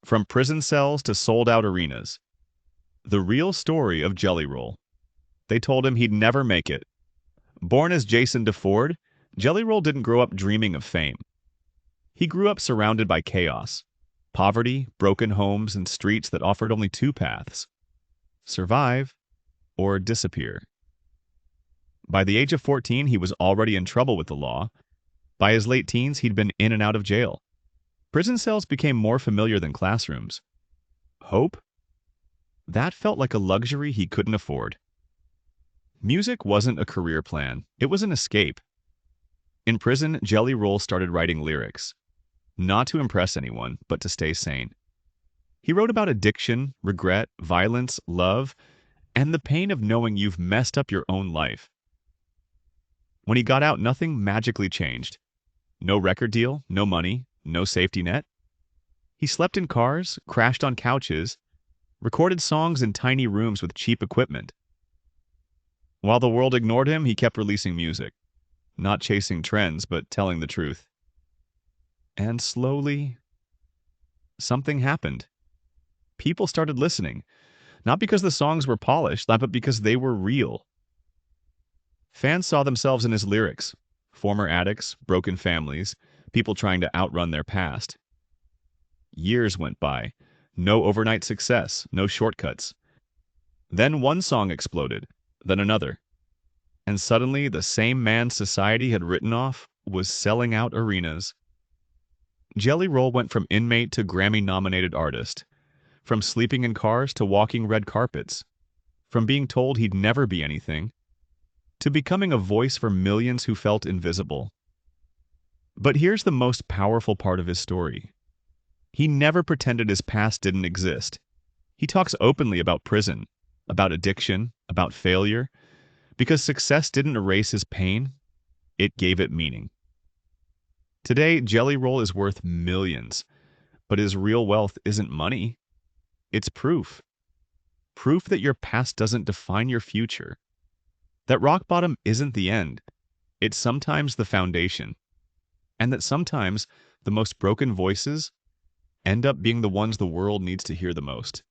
From prison cells to sold-out arenas. The real story of Jelly Roll. They told him he'd never make it. Born as Jason DeFord, Jelly Roll didn't grow up dreaming of fame. He grew up surrounded by chaos, poverty, broken homes, and streets that offered only two paths: survive or disappear. By the age of 14, he was already in trouble with the law. By his late teens, he'd been in and out of jail. Prison cells became more familiar than classrooms. Hope? That felt like a luxury he couldn't afford. Music wasn't a career plan, it was an escape. In prison, Jelly Roll started writing lyrics. Not to impress anyone, but to stay sane. He wrote about addiction, regret, violence, love, and the pain of knowing you've messed up your own life. When he got out, nothing magically changed. No record deal, no money, no safety net. He slept in cars, crashed on couches, recorded songs in tiny rooms with cheap equipment. While the world ignored him, he kept releasing music. Not chasing trends, but telling the truth. And slowly, something happened. People started listening, not because the songs were polished, but because they were real. Fans saw themselves in his lyrics: former addicts, broken families, people trying to outrun their past. Years went by. No overnight success, no shortcuts. Then one song exploded, then another. And suddenly, the same man society had written off was selling out arenas. Jelly Roll went from inmate to Grammy-nominated artist. From sleeping in cars to walking red carpets. From being told he'd never be anything to becoming a voice for millions who felt invisible. But here's the most powerful part of his story. He never pretended his past didn't exist. He talks openly about prison, about addiction, about failure, because success didn't erase his pain, it gave it meaning. Today, Jelly Roll is worth millions, but his real wealth isn't money. It's proof. Proof that your past doesn't define your future. That rock bottom isn't the end. It's sometimes the foundation. And that sometimes the most broken voices end up being the ones the world needs to hear the most.